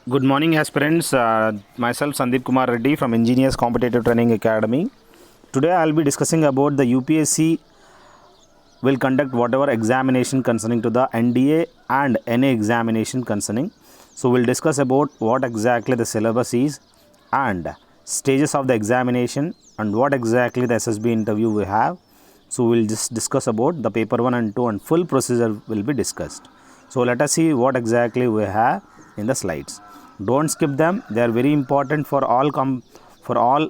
Good morning, aspirants. Myself, Sandeep Kumar Reddy from Engineers Competitive Training Academy. Today, I'll be discussing about the UPSC will conduct whatever examination concerning to the NDA and NA examination concerning. So, we'll discuss about what exactly the syllabus is and stages of the examination and what exactly the SSB interview we have. So, we'll just discuss about the paper 1 and 2 and full procedure will be discussed. So, let us see what exactly we have in the slides. Don't skip them, they are very important for all.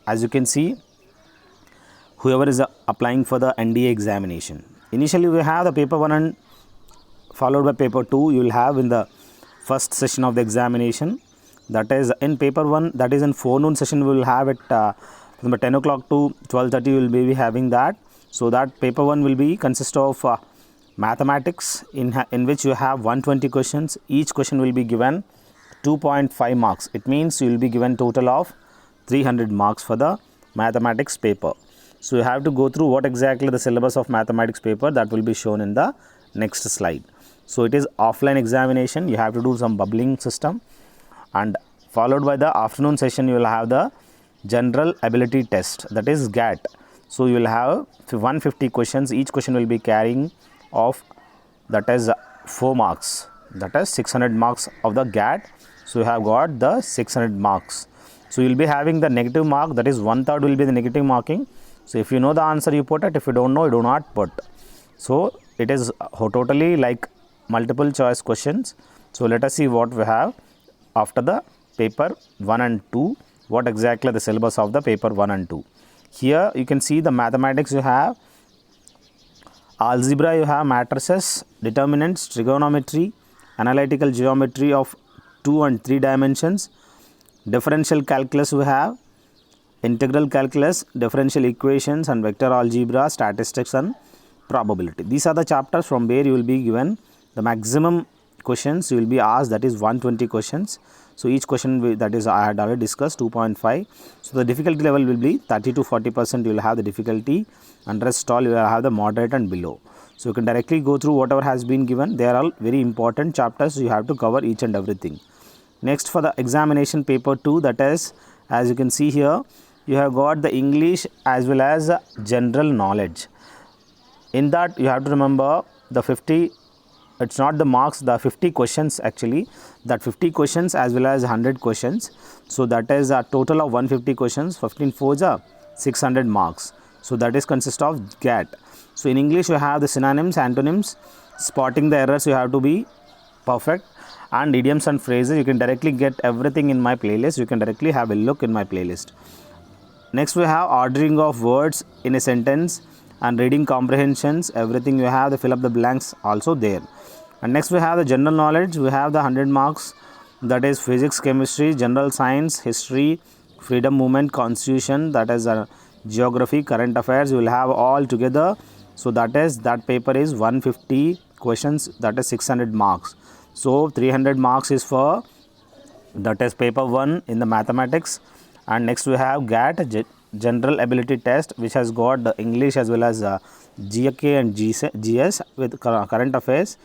As you can see, whoever is applying for the NDA examination, initially we have the paper 1 and followed by paper 2 you will have in the first session of the examination. That is in paper 1, that is in forenoon session we will have it from 10 o'clock to 12:30 we will be having that. So that paper 1 will be consist of mathematics in which you have 120 questions. Each question will be given 2.5 marks. It means you will be given total of 300 marks for the mathematics paper. So you have to go through what exactly the syllabus of mathematics paper, that will be shown in the next slide. So it is offline examination, you have to do some bubbling system, and followed by the afternoon session you will have the general ability test, that is GAT. So you will have 150 questions. Each question will be carrying of that is 4 marks, that is 600 marks of the GAT. So you have got the 600 marks. So you will be having the negative mark, that is 1/3 will be the negative marking. So if you know the answer you put it, if you don't know you do not put. So it is totally like multiple choice questions. So let us see what we have after the paper 1 and 2, what exactly the syllabus of the paper 1 and 2. Here you can see the mathematics you have algebra, you have matrices, determinants, trigonometry, analytical geometry of 2 and 3 dimensions, differential calculus we have, integral calculus, differential equations and vector algebra, statistics and probability. These are the chapters from where you will be given the maximum questions you will be asked, that is 120 questions. So each question that is I had already discussed 2.5. So the difficulty level will be 30 to 40% you will have the difficulty, and rest all you will have the moderate and below. So you can directly go through whatever has been given. They are all very important chapters, you have to cover each and everything. Next, for the examination paper 2, that is, as you can see here, you have got the English as well as general knowledge. In that you have to remember the 50, it's not the marks, the 50 questions actually, that 50 questions as well as 100 questions. So that is a total of 150 questions, 15 fours are 600 marks. So that is consist of GAT. So in English you have the synonyms, antonyms, spotting the errors you have to be perfect, and idioms and phrases you can directly get everything in my playlist. You can directly have a look in my playlist. Next we have ordering of words in a sentence and reading comprehensions, everything you have, the fill up the blanks also there. And next we have the general knowledge, we have the 100 marks, that is physics, chemistry, general science, history, freedom movement, constitution, that is geography, current affairs, you will have all together. So that paper is 150 questions, that is 600 marks. So 300 marks is for that is paper 1 in the mathematics. And next we have GAT, general ability test, which has got the English as well as GK and GS with current affairs.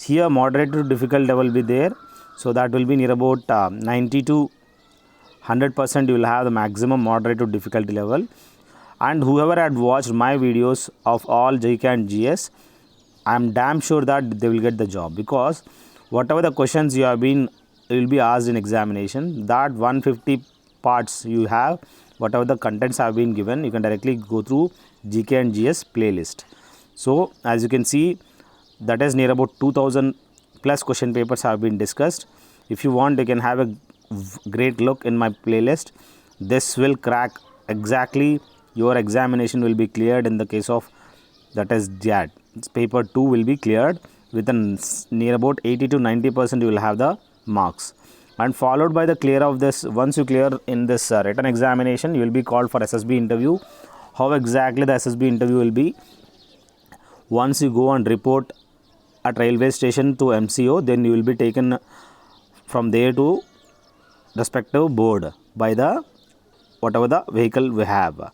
Here moderate to difficult level will be there. So that will be near about 90 to 100% you will have the maximum moderate to difficulty level. And whoever had watched my videos of all GK and GS, I am damn sure that they will get the job, because whatever the questions you will be asked in examination, that 150 parts you have, whatever the contents have been given, you can directly go through GK and GS playlist. So as you can see, that is near about 2000 plus question papers have been discussed. If you want, you can have a great look in my playlist. This will crack exactly your examination will be cleared in the case of that is GAT. Paper 2 will be cleared with near about 80 to 90% you will have the marks. And followed by the clear of this, once you clear in this written examination, you will be called for SSB interview. How exactly the SSB interview will be? Once you go and report at railway station to MCO, then you will be taken from there to respective board by the whatever the vehicle we have.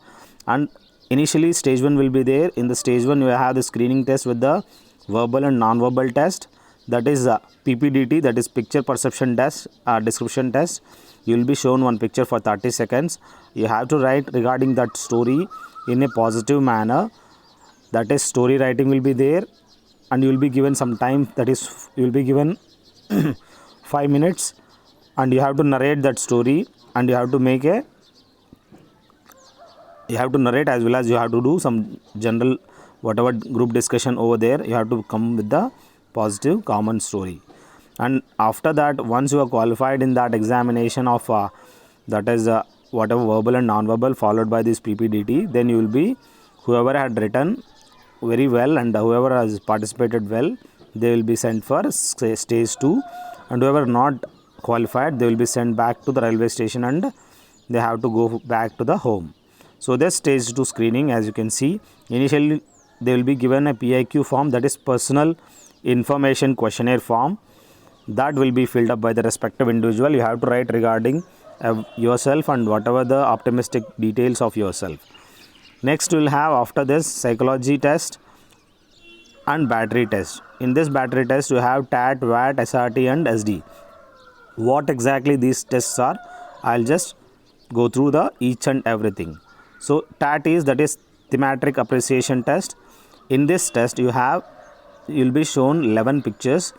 And initially stage 1 will be there. In the stage 1 you have the screening test with the verbal and non-verbal test. that is PPDT, that is picture perception test, description test. You will be shown one picture for 30 seconds. You have to write regarding that story in a positive manner. That is, story writing will be there, and you will be given some time, that is, you will be given 5 minutes, and you have to narrate that story, and you have to narrate, as well as you have to do some general whatever group discussion over there. You have to come with the positive common story. And after that, once you are qualified in that examination of that is whatever verbal and non-verbal followed by this PPDT, then you will be, whoever had written very well and whoever has participated well, they will be sent for stage 2, and whoever not qualified, they will be sent back to the railway station and they have to go back to the home. So this stage 2 screening, as you can see, initially they will be given a PIQ form, that is personal information questionnaire form, that will be filled up by the respective individual. You have to write regarding yourself and whatever the optimistic details of yourself. Next we will have after this psychology test and battery test. In this battery test you have TAT, VAT, SRT and SD. What exactly these tests are, I'll just go through the each and everything. So TAT is, that is thematic appreciation test. In this test you will be shown 11 pictures,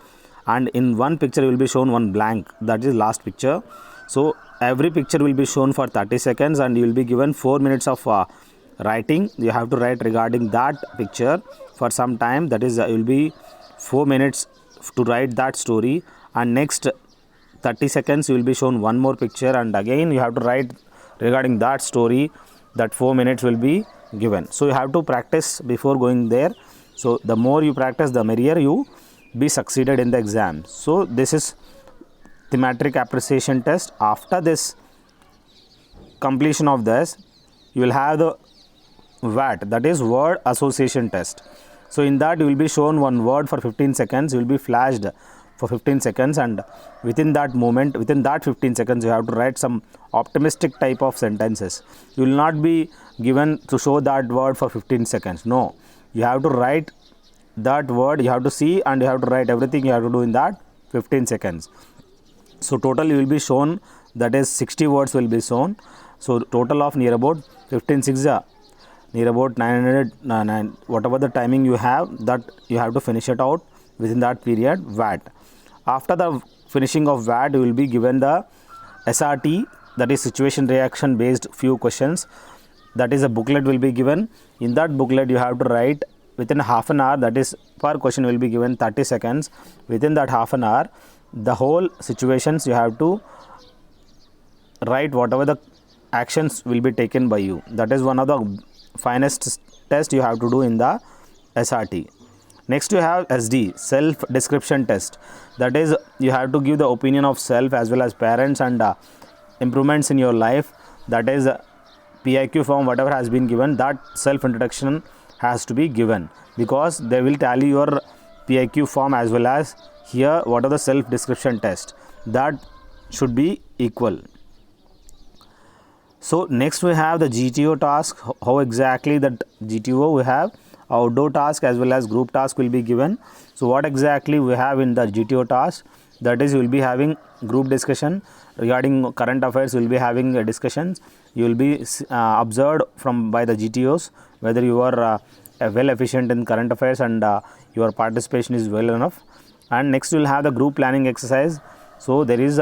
and in one picture you will be shown one blank, that is last picture. So every picture will be shown for 30 seconds and you will be given 4 minutes of writing. You have to write regarding that picture for some time, that is you will be 4 minutes to write that story, and next 30 seconds you will be shown one more picture, and again you have to write regarding that story. That 4 minutes will be given. So you have to practice before going there. So the more you practice, the merrier you be succeeded in the exam. So this is thematic appreciation test. After this completion of this, you will have the VAT, that is word association test. So in that you will be shown one word for 15 seconds, you will be flashed for 15 seconds, and within that moment, within that 15 seconds, you have to write some optimistic type of sentences. You will not be given to show that word for 15 seconds. No, you have to write that word, you have to see, and you have to write everything you have to do in that 15 seconds. So total you will be shown, that is 60 words will be shown. So total of near about 15 6 near about 900 whatever the timing you have, that you have to finish it out within that period. VAT. After the finishing of VAT, you will be given the SRT, that is situation reaction based few questions. That is a booklet will be given. In that booklet you have to write within half an hour, that is per question will be given 30 seconds. Within that half an hour, the whole situations you have to write, whatever the actions will be taken by you. That is one of the finest test you have to do in the SRT. Next you have SD, self description test. That is, you have to give the opinion of self as well as parents and improvements in your life. That is PIQ form, whatever has been given, that self introduction has to be given, because they will tally your PIQ form as well as here what are the self description test, that should be equal. So next we have the GTO task. How exactly that GTO we have outdoor task as well as group task will be given. So what exactly we have in the GTO task, that is you will be having group discussion regarding current affairs. You will be having discussions. You will be observed from by the GTOs whether you are well efficient in current affairs and your participation is well enough. And next you will have the group planning exercise. So there is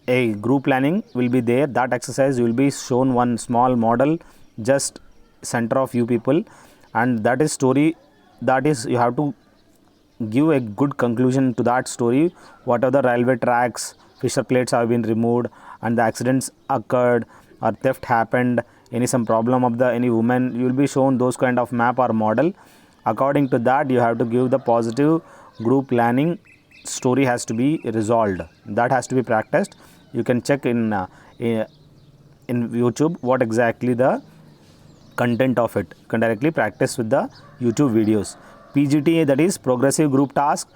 a group planning will be there. That exercise you will be shown one small model just center of you people, and that is story, that is you have to give a good conclusion to that story. What are the railway tracks, Fisher plates have been removed and the accidents occurred or theft happened, some problem of the any woman, you will be shown those kind of map or model. According to that you have to give the positive group planning story has to be resolved. That has to be practiced. You can check in YouTube what exactly the content of it. You can directly practice with the YouTube videos. PGTA, that is progressive group task.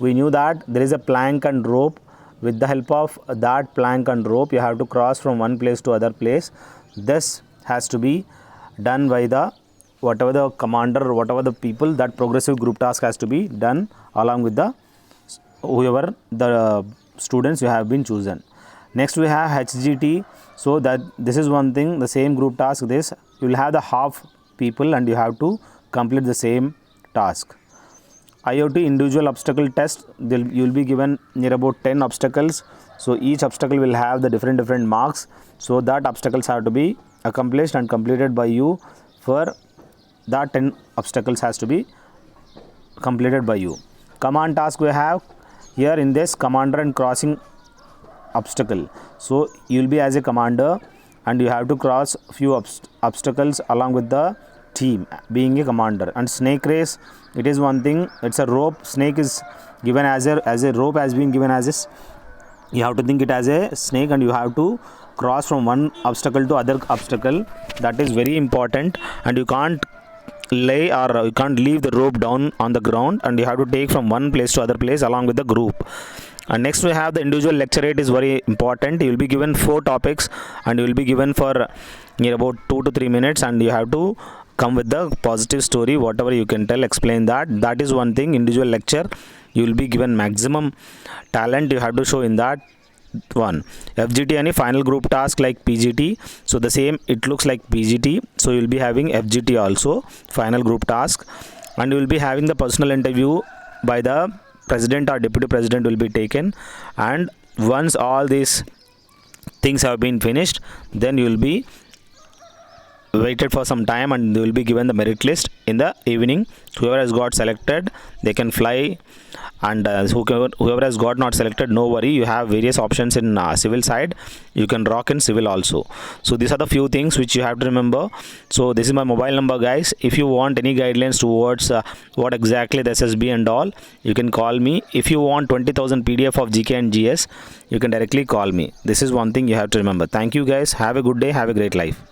We knew that there is a plank and rope. With the help of that plank and rope you have to cross from one place to other place. This has to be done by the whatever the commander or whatever the people. That progressive group task has to be done along with the whoever the students you have been chosen. Next we have HGT. So that this is one thing, the same group task. This you will have the half people and you have to complete the same task. IoT individual obstacle test, you will be given near about 10 obstacles. So each obstacle will have the different marks. So that obstacles have to be accomplished and completed by you. For that 10 obstacles has to be completed by you. Command task we have here in this commander and crossing obstacle. So you will be as a commander and you have to cross few obstacles along with the team being a commander. And snake race, it is one thing, it's a rope. Snake is given as a rope has been given as this. You have to think it as a snake and you have to cross from one obstacle to other obstacle. That is very important, and you can't lay or you can't leave the rope down on the ground, and you have to take from one place to other place along with the group. And next we have the individual lecture. It is very important. You will be given 4 topics and you will be given for near about 2 to 3 minutes, and you have to come with the positive story, whatever you can tell, explain that is one thing. Individual lecture, you will be given maximum talent you have to show in that one. FGT any final group task like PGT, so the same, it looks like PGT, so you will be having FGT also, final group task. And you will be having the personal interview by the president or deputy president will be taken. And once all these things have been finished, then you will be waited for some time and they will be given the merit list in the evening. Whoever has got selected, they can fly, and whoever has got not selected, no worry, you have various options in civil side, you can rock in civil also. So these are the few things which you have to remember. So this is my mobile number, guys. If you want any guidelines towards what exactly the SSB and all, you can call me. If you want 20,000 PDF of GK and GS, you can directly call me. This is one thing you have to remember. Thank you guys, have a good day, have a great life.